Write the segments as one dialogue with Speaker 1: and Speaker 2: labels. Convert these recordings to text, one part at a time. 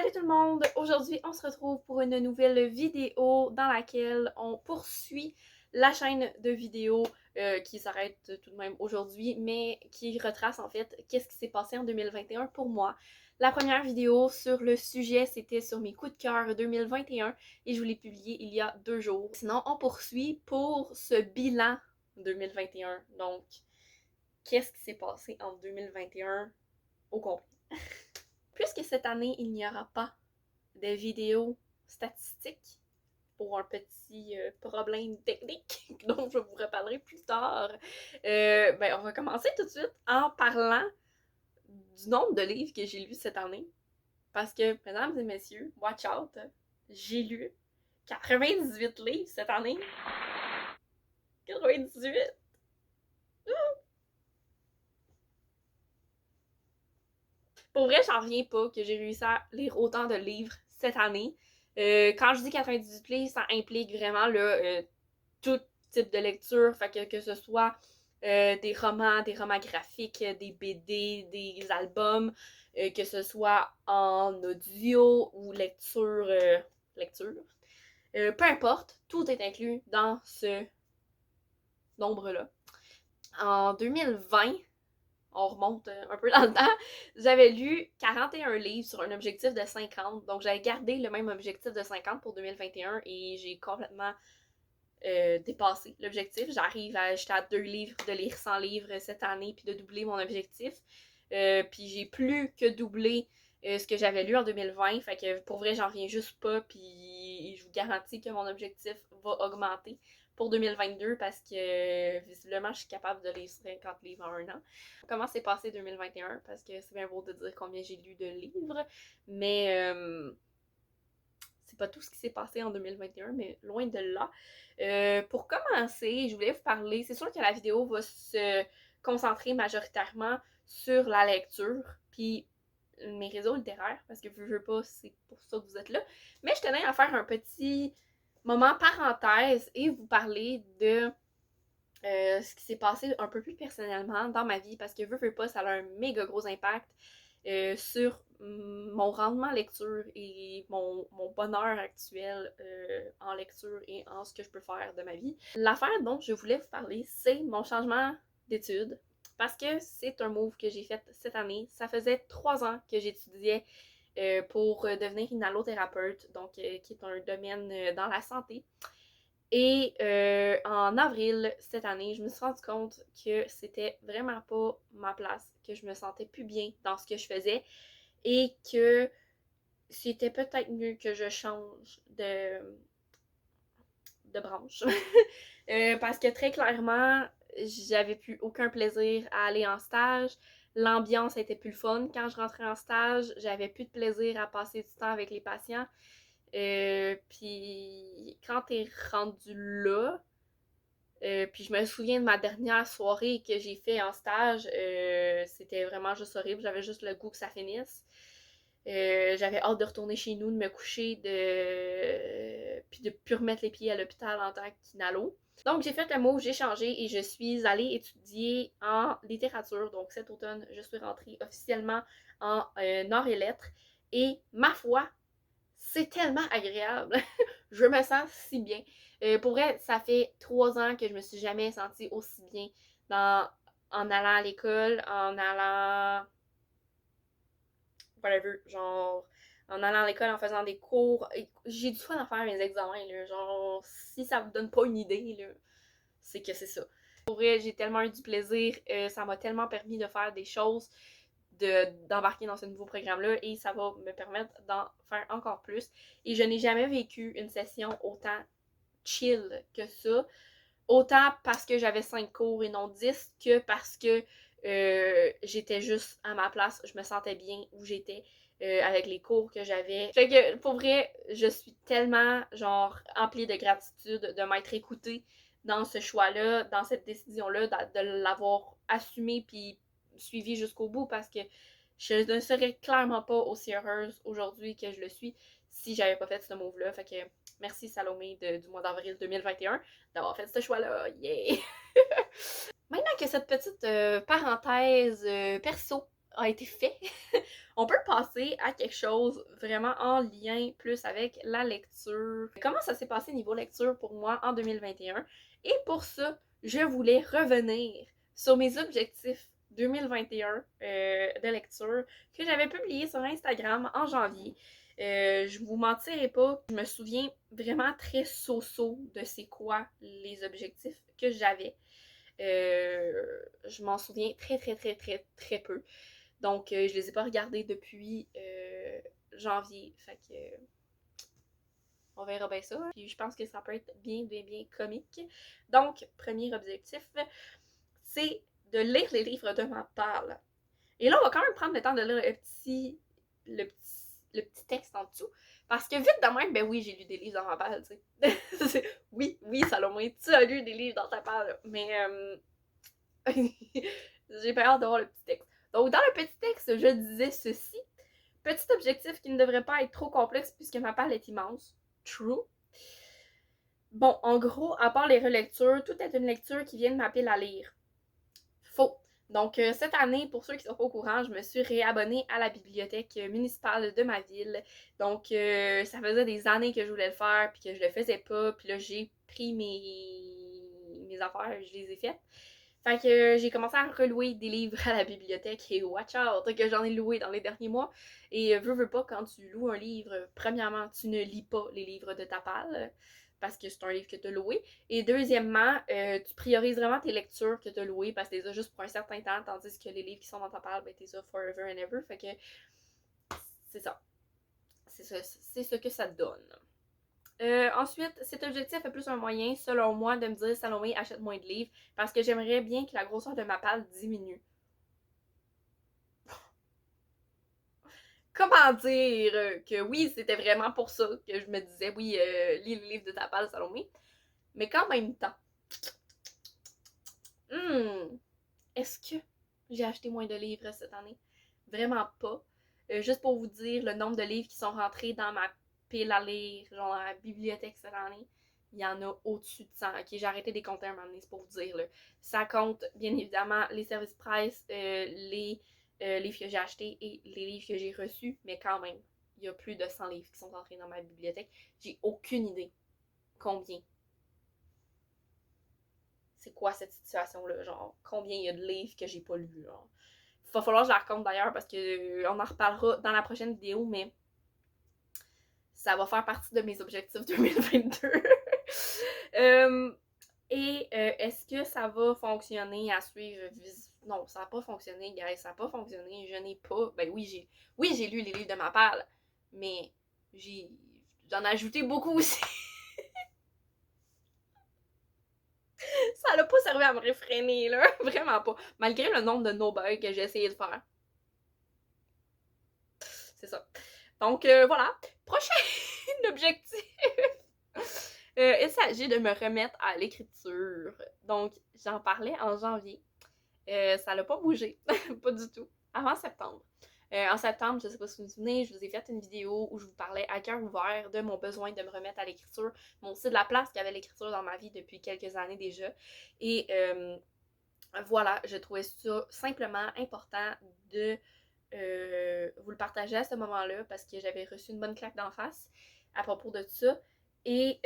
Speaker 1: Salut tout le monde! Aujourd'hui, on se retrouve pour une nouvelle vidéo dans laquelle on poursuit la chaîne de vidéos qui s'arrête tout de même aujourd'hui, mais qui retrace en fait qu'est-ce qui s'est passé en 2021 pour moi. La première vidéo sur le sujet, c'était sur mes coups de cœur 2021 et je vous l'ai publié il y a 2 jours. Sinon, on poursuit pour ce bilan 2021. Donc, qu'est-ce qui s'est passé en 2021 au complet? Puisque cette année, il n'y aura pas de vidéos statistiques pour un petit problème technique dont je vous reparlerai plus tard, on va commencer tout de suite en parlant du nombre de livres que j'ai lus cette année. Parce que, mesdames et messieurs, watch out, j'ai lu 98 livres cette année. 98! Pour vrai, j'en reviens pas que j'ai réussi à lire autant de livres cette année. Quand je dis 98 livres, ça implique vraiment tout type de lecture, fait que ce soit des romans graphiques, des BD, des albums, que ce soit en audio ou lecture. Peu importe, tout est inclus dans ce nombre-là. En 2020, on remonte un peu dans le temps, j'avais lu 41 livres sur un objectif de 50. Donc, j'avais gardé le même objectif de 50 pour 2021 et j'ai complètement dépassé l'objectif. J'étais à 2 livres de lire 100 livres cette année puis de doubler mon objectif. Puis j'ai plus que doublé ce que j'avais lu en 2020. Fait que pour vrai, j'en reviens juste pas. Puis je vous garantis que mon objectif va augmenter pour 2022 parce que visiblement je suis capable de lire 50 livres en un an. Comment s'est passé 2021? Parce que c'est bien beau de dire combien j'ai lu de livres, mais c'est pas tout ce qui s'est passé en 2021, mais loin de là. Pour commencer, je voulais vous parler, c'est sûr que la vidéo va se concentrer majoritairement sur la lecture, puis mes réseaux littéraires, parce que je veux pas, c'est pour ça que vous êtes là. Mais je tenais à faire un petit moment parenthèse et vous parler de ce qui s'est passé un peu plus personnellement dans ma vie, parce que veux pas, ça a un méga gros impact sur mon rendement lecture et mon bonheur actuel en lecture et en ce que je peux faire de ma vie. L'affaire dont je voulais vous parler, c'est mon changement d'études. Parce que c'est un move que j'ai fait cette année. Ça faisait 3 ans que j'étudiais pour devenir une allothérapeute, donc qui est un domaine dans la santé. Et en avril cette année, je me suis rendu compte que c'était vraiment pas ma place, que je me sentais plus bien dans ce que je faisais et que c'était peut-être mieux que je change de branche. Parce que très clairement, j'avais plus aucun plaisir à aller en stage. L'ambiance était plus le fun quand je rentrais en stage. J'avais plus de plaisir à passer du temps avec les patients. Puis quand t'es rendu là, puis je me souviens de ma dernière soirée que j'ai fait en stage, c'était vraiment juste horrible, j'avais juste le goût que ça finisse. J'avais hâte de retourner chez nous, de me coucher, puis de plus remettre les pieds à l'hôpital en tant qu'inalo. Donc j'ai fait le move, j'ai changé et je suis allée étudier en littérature. Donc cet automne, je suis rentrée officiellement en arts et lettres. Et ma foi, c'est tellement agréable. Je me sens si bien. Pour vrai, ça fait 3 ans que je me suis jamais sentie aussi bien en allant à l'école, en allant whatever, genre en allant à l'école, en faisant des cours. J'ai du fun à faire mes examens, là. Genre, si ça vous donne pas une idée, là, c'est que c'est ça. Pour vrai, j'ai tellement eu du plaisir. Ça m'a tellement permis de faire des choses, d'embarquer dans ce nouveau programme-là et ça va me permettre d'en faire encore plus. Et je n'ai jamais vécu une session autant chill que ça. Autant parce que j'avais 5 cours et non 10 que parce que j'étais juste à ma place, je me sentais bien où j'étais avec les cours que j'avais. Fait que pour vrai, je suis tellement genre emplie de gratitude de m'être écoutée dans ce choix-là, dans cette décision-là, de l'avoir assumé puis suivi jusqu'au bout parce que je ne serais clairement pas aussi heureuse aujourd'hui que je le suis si j'avais pas fait ce move-là. Fait que merci Salomé du mois d'avril 2021 d'avoir fait ce choix-là. Yeah! Maintenant que cette petite parenthèse perso a été fait, on peut passer à quelque chose vraiment en lien plus avec la lecture. Comment ça s'est passé niveau lecture pour moi en 2021? Et pour ça, je voulais revenir sur mes objectifs 2021 de lecture que j'avais publié sur Instagram en janvier. Je vous mentirai pas, je me souviens vraiment très so-so de c'est quoi les objectifs que j'avais. Je m'en souviens très très très très très peu. Donc je les ai pas regardés depuis janvier. Fait que on verra bien ça. Puis je pense que ça peut être bien bien bien comique. Donc, premier objectif, c'est de lire les livres de ma palle. Et là, on va quand même prendre le temps de lire le petit texte en dessous. Parce que vite de même, ben oui, j'ai lu des livres dans ma palle, tu sais. Oui, Salomé, tu as lu des livres dans ta palle. Mais j'ai pas hâte de voir le petit texte. Donc, dans le petit texte, je disais ceci. Petit objectif qui ne devrait pas être trop complexe puisque ma palle est immense. True. Bon, en gros, à part les relectures, tout est une lecture qui vient de ma pile à lire. Faux. Donc, cette année, pour ceux qui sont pas au courant, je me suis réabonnée à la bibliothèque municipale de ma ville. Donc, ça faisait des années que je voulais le faire, puis que je le faisais pas. Puis là, j'ai pris mes affaires, je les ai faites. Fait que j'ai commencé à relouer des livres à la bibliothèque et watch out que j'en ai loué dans les derniers mois. Et veux pas, quand tu loues un livre, premièrement, tu ne lis pas les livres de ta palle parce que c'est un livre que tu as loué. Et deuxièmement, tu priorises vraiment tes lectures que tu as louées parce que tu les as juste pour un certain temps, tandis que les livres qui sont dans ta palle, ben tu les as forever and ever. Fait que c'est ça. C'est ce que ça donne. Ensuite, cet objectif est plus un moyen, selon moi, de me dire Salomé, achète moins de livres parce que j'aimerais bien que la grosseur de ma palle diminue. Comment dire que oui, c'était vraiment pour ça que je me disais oui, lis le livre de ta palle, Salomé. Mais qu'en même temps, est-ce que j'ai acheté moins de livres cette année? Vraiment pas. Juste pour vous dire le nombre de livres qui sont rentrés dans ma pile à lire, genre dans la bibliothèque cette année, il y en a au-dessus de 100. Ok, j'ai arrêté de les compter un moment donné, c'est pour vous dire. Là. Ça compte bien évidemment les services presse, les livres que j'ai achetés et les livres que j'ai reçus, mais quand même, il y a plus de 100 livres qui sont rentrés dans ma bibliothèque. J'ai aucune idée combien. C'est quoi cette situation-là? Genre, combien il y a de livres que j'ai pas lus? Genre. Il va falloir que je la raconte d'ailleurs parce qu'on en reparlera dans la prochaine vidéo, mais ça va faire partie de mes objectifs 2022. Est-ce que ça va fonctionner à suivre? Non, ça n'a pas fonctionné, guys. Ça n'a pas fonctionné. Je n'ai pas. Ben oui, j'ai lu les livres de ma palle, mais j'en ai ajouté beaucoup aussi. Ça n'a pas servi à me réfréner, là. Vraiment pas. Malgré le nombre de no-bugs que j'ai essayé de faire. C'est ça. Donc, voilà. Prochain objectif. Il s'agit de me remettre à l'écriture. Donc, j'en parlais en janvier. Ça n'a pas bougé. Pas du tout. Avant septembre. En septembre, je sais pas si vous vous souvenez, je vous ai fait une vidéo où je vous parlais à cœur ouvert de mon besoin de me remettre à l'écriture, mais aussi de la place qu'avait l'écriture dans ma vie depuis quelques années déjà. Et voilà, je trouvais ça simplement important de vous le partager à ce moment-là parce que j'avais reçu une bonne claque d'en face à propos de ça. Et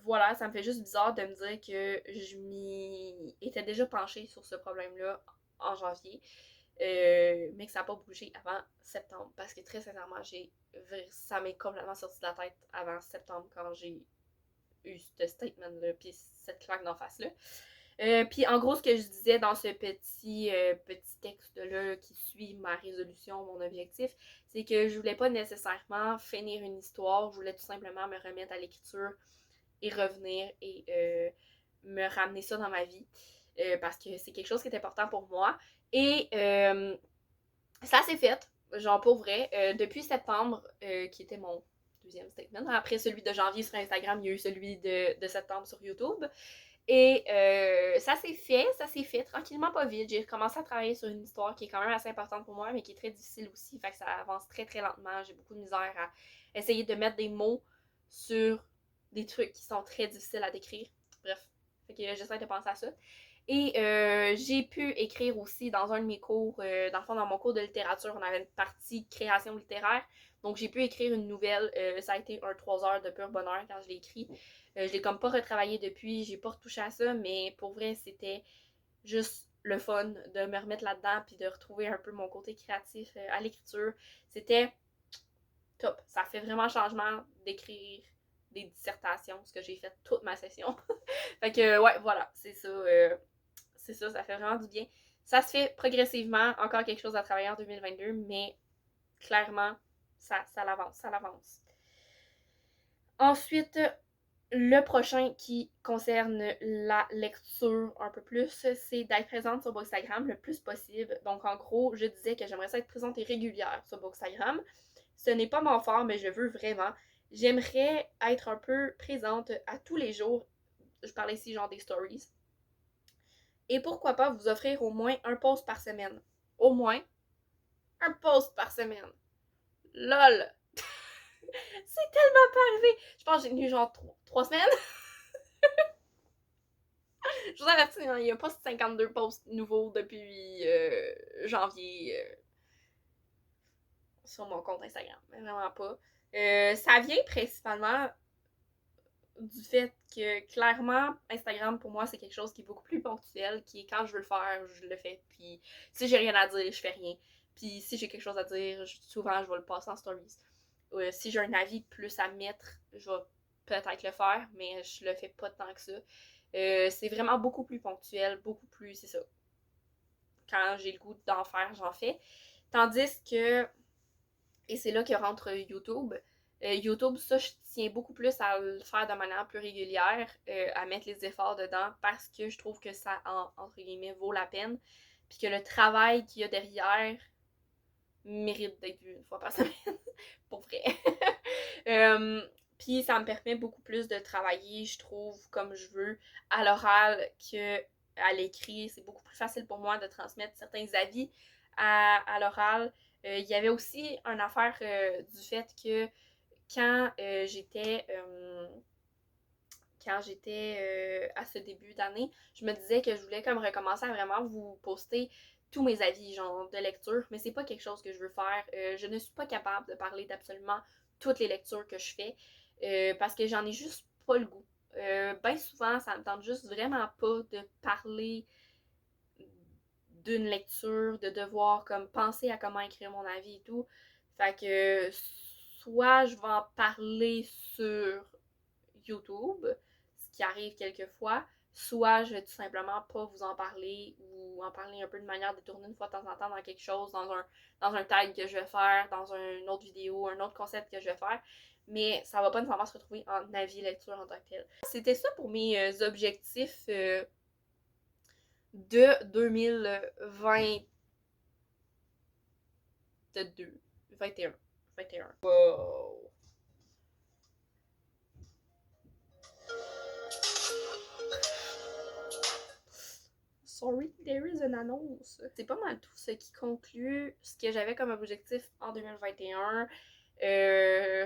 Speaker 1: voilà, ça me fait juste bizarre de me dire que je m'y étais déjà penchée sur ce problème-là en janvier, mais que ça n'a pas bougé avant septembre. Parce que très sincèrement, ça m'est complètement sorti de la tête avant septembre quand j'ai eu ce statement-là, puis cette claque d'en face-là. Puis en gros, ce que je disais dans ce petit texte-là qui suit ma résolution, mon objectif, c'est que je voulais pas nécessairement finir une histoire, je voulais tout simplement me remettre à l'écriture et revenir et me ramener ça dans ma vie. Parce que c'est quelque chose qui est important pour moi. Et ça s'est fait, genre pour vrai, depuis septembre, qui était mon deuxième statement. Après celui de janvier sur Instagram, il y a eu celui de septembre sur YouTube. Et ça s'est fait tranquillement pas vite. J'ai commencé à travailler sur une histoire qui est quand même assez importante pour moi, mais qui est très difficile aussi. Fait que ça avance très très lentement. J'ai beaucoup de misère à essayer de mettre des mots sur des trucs qui sont très difficiles à décrire. Bref, fait que j'essaie de penser à ça. Et j'ai pu écrire aussi dans un de mes cours, dans le fond, dans mon cours de littérature, on avait une partie création littéraire. Donc j'ai pu écrire une nouvelle. Ça a été un 3 heures de pur bonheur quand je l'ai écrit. Je l'ai comme pas retravaillé depuis, j'ai pas retouché à ça, mais pour vrai, c'était juste le fun de me remettre là-dedans puis de retrouver un peu mon côté créatif à l'écriture. C'était top. Ça fait vraiment changement d'écrire des dissertations, ce que j'ai fait toute ma session. Fait que ouais, voilà, c'est ça, ça fait vraiment du bien. Ça se fait progressivement, encore quelque chose à travailler en 2022, mais clairement, ça l'avance, ça l'avance. Ensuite, le prochain qui concerne la lecture un peu plus, c'est d'être présente sur Bookstagram le plus possible. Donc en gros, je disais que j'aimerais ça être présente et régulière sur Bookstagram. Ce n'est pas mon fort, mais je veux vraiment. J'aimerais être un peu présente à tous les jours. Je parlais ici genre des stories. Et pourquoi pas vous offrir au moins un post par semaine. Au moins un post par semaine. LOL! C'est tellement pas arrivé! Je pense que j'ai tenu genre 3 semaines. Je vous avertis, hein, il n'y a pas 52 posts nouveaux depuis janvier sur mon compte Instagram. Mais vraiment pas. Ça vient principalement du fait que clairement, Instagram pour moi c'est quelque chose qui est beaucoup plus ponctuel, qui est quand je veux le faire, je le fais. Puis si j'ai rien à dire, je fais rien. Puis si j'ai quelque chose à dire, souvent je vais le passer en stories. Si j'ai un avis de plus à mettre, je vais peut-être le faire, mais je le fais pas tant que ça. C'est vraiment beaucoup plus ponctuel, beaucoup plus, c'est ça. Quand j'ai le goût d'en faire, j'en fais. Tandis que, et c'est là que rentre YouTube. YouTube, ça, je tiens beaucoup plus à le faire de manière plus régulière, à mettre les efforts dedans, parce que je trouve que ça, entre guillemets, vaut la peine. Puis que le travail qu'il y a derrière mérite d'être vu une fois par semaine. Pour vrai. Puis ça me permet beaucoup plus de travailler, je trouve, comme je veux, à l'oral que à l'écrit. C'est beaucoup plus facile pour moi de transmettre certains avis à l'oral. Il y avait aussi une affaire du fait que quand j'étais à ce début d'année, je me disais que je voulais comme recommencer à vraiment vous poster tous mes avis, genre de lecture, mais c'est pas quelque chose que je veux faire. Je ne suis pas capable de parler d'absolument toutes les lectures que je fais parce que j'en ai juste pas le goût. Ben souvent, ça me tente juste vraiment pas de parler d'une lecture, de devoir comme penser à comment écrire mon avis et tout. Fait que soit je vais en parler sur YouTube, ce qui arrive quelquefois, soit je vais tout simplement pas vous en parler ou en parler un peu de manière détournée une fois de temps en temps dans quelque chose, dans un tag que je vais faire, dans une autre vidéo, un autre concept que je vais faire. Mais ça va pas nécessairement se retrouver en avis lecture en tant que tel. C'était ça pour mes objectifs de 2022. 21. 21. Wow. Sorry, there is an annonce. C'est pas mal tout ce qui conclut ce que j'avais comme objectif en 2021.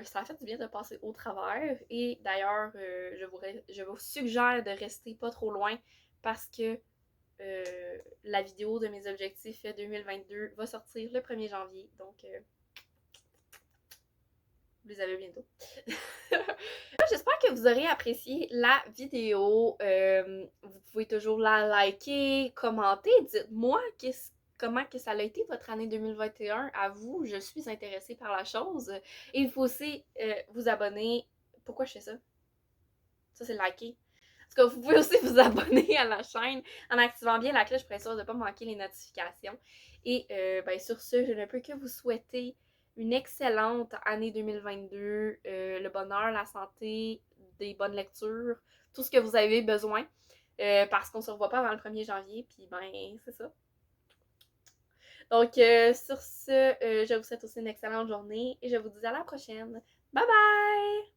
Speaker 1: Ça a fait du bien de passer au travers. Et d'ailleurs, je vous suggère de rester pas trop loin parce que la vidéo de mes objectifs 2022 va sortir le 1er janvier. Donc, vous les avez bientôt. J'espère que vous aurez apprécié la vidéo. Vous pouvez toujours la liker, commenter. Dites-moi comment que ça a été votre année 2021 à vous. Je suis intéressée par la chose. Et il faut aussi vous abonner. Pourquoi je fais ça? Ça, c'est liker. En tout cas, vous pouvez aussi vous abonner à la chaîne en activant bien la cloche pour être sûr de ne pas manquer les notifications. Et ben, sur ce, je ne peux que vous souhaiter une excellente année 2022, le bonheur, la santé, des bonnes lectures, tout ce que vous avez besoin, parce qu'on se revoit pas avant le 1er janvier, puis ben, c'est ça. Donc, sur ce, je vous souhaite aussi une excellente journée et je vous dis à la prochaine. Bye bye!